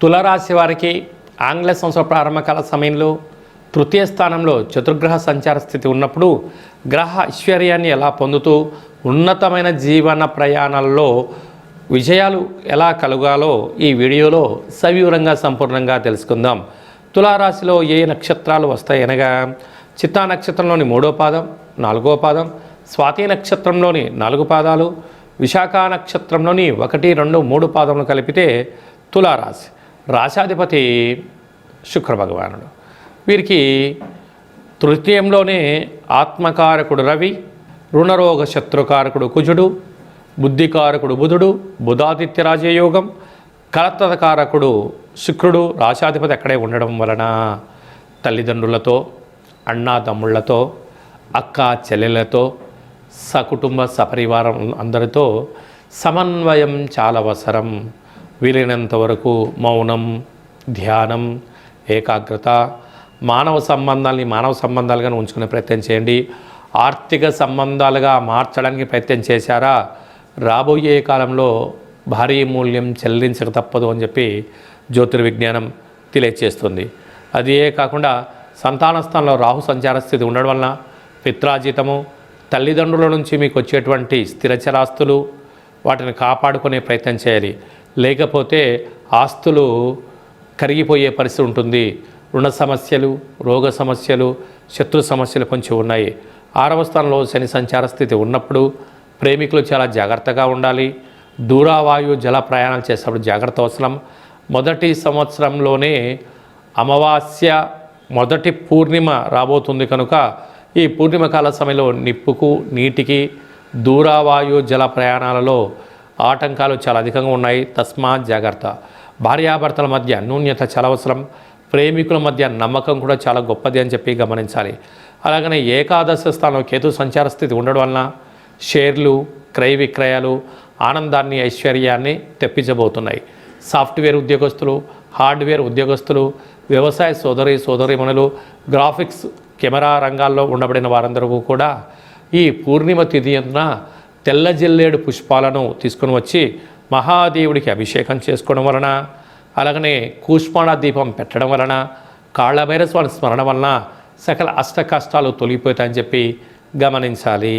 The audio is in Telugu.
తులారాశి వారికి ఆంగ్ల సంవత్సర ప్రారంభకాల సమయంలో తృతీయ స్థానంలో చతుర్గ్రహ సంచార స్థితి ఉన్నప్పుడు గ్రహ ఐశ్వర్యాన్ని ఎలా పొందుతూ ఉన్నతమైన జీవన ప్రయాణాల్లో విజయాలు ఎలా కలుగాలో ఈ వీడియోలో సవివరంగా సంపూర్ణంగా తెలుసుకుందాం. తులారాశిలో ఏ నక్షత్రాలు వస్తాయనగా చిత్తా నక్షత్రంలోని 3వ పాదం, 4వ పాదం, స్వాతి నక్షత్రంలోని 4 పాదాలు, విశాఖ నక్షత్రంలోని 1, 2, 3 పాదములు కలిపితే తులారాశి. రాశాధిపతి శుక్ర భగవానుడు. వీరికి తృతీయంలోనే ఆత్మకారకుడు రవి, రుణరోగ శత్రుకారకుడు కుజుడు, బుద్ధికారకుడు బుధుడు, బుధాదిత్య రాజయోగం, కలత్రకారకుడు శుక్రుడు రాశాధిపతి అక్కడే ఉండడం వలన తల్లిదండ్రులతో, అన్నాతమ్ముళ్లతో, అక్క చెల్లెలతో, సకుటుంబ సపరివారం అందరితో సమన్వయం చాలా అవసరం. వీలైనంత వరకు మౌనం, ధ్యానం, ఏకాగ్రత, మానవ సంబంధాలుగా ఉంచుకునే ప్రయత్నం చేయండి. ఆర్థిక సంబంధాలుగా మార్చడానికి ప్రయత్నం చేశారా, రాబోయే కాలంలో భారీ మూల్యం చెల్లించక తప్పదు అని చెప్పి జ్యోతిర్విజ్ఞానం తెలియచేస్తుంది. అదే కాకుండా సంతాన స్థానంలో రాహు సంచార స్థితి ఉండడం వలన పిత్రాజితము, తల్లిదండ్రుల నుంచి మీకు వచ్చేటువంటి స్థిరచరాస్తులు వాటిని కాపాడుకునే ప్రయత్నం చేయాలి. లేకపోతే ఆస్తులు కరిగిపోయే పరిస్థితి ఉంటుంది. రుణ సమస్యలు, రోగ సమస్యలు, శత్రు సమస్యలు కొంచెం ఉన్నాయి. 6వ స్థానంలో శని సంచార స్థితి ఉన్నప్పుడు ప్రేమికులు చాలా జాగ్రత్తగా ఉండాలి. దూరావాయు జల ప్రయాణాలు చేసేటప్పుడు జాగ్రత్త అవసరం. మొదటి సంవత్సరంలోనే అమావాస్య మొదటి పూర్ణిమ రాబోతుంది కనుక ఈ పూర్ణిమ కాల సమయంలో నిప్పుకు, నీటికి, దూరావాయు జల ప్రయాణాలలో ఆటంకాలు చాలా అధికంగా ఉన్నాయి. తస్మాత్ జాగ్రత్త. భార్యాభర్తల మధ్య అన్యోన్యత చాలా అవసరం. ప్రేమికుల మధ్య నమ్మకం కూడా చాలా గొప్పది అని చెప్పి గమనించాలి. అలాగనే ఏకాదశ స్థానంలో కేతు సంచార స్థితి ఉండడం వలన షేర్లు, క్రయ విక్రయాలు ఆనందాన్ని, ఐశ్వర్యాన్ని తెప్పించబోతున్నాయి. సాఫ్ట్వేర్ ఉద్యోగస్తులు, హార్డ్వేర్ ఉద్యోగస్తులు, వ్యవసాయ సోదరీమణులు, గ్రాఫిక్స్, కెమెరా రంగాల్లో ఉండబడిన వారందరూ కూడా ఈ పూర్ణిమ తిథిన తెల్ల జిల్లేడు పుష్పాలను తీసుకుని వచ్చి మహాదేవుడికి అభిషేకం చేసుకోవడం వలన, అలాగనే కూష్మాణ దీపం పెట్టడం వలన, కాళభైరస్వామి స్మరణ వలన సకల అష్ట కష్టాలు తొలగిపోతాయని చెప్పి గమనించాలి.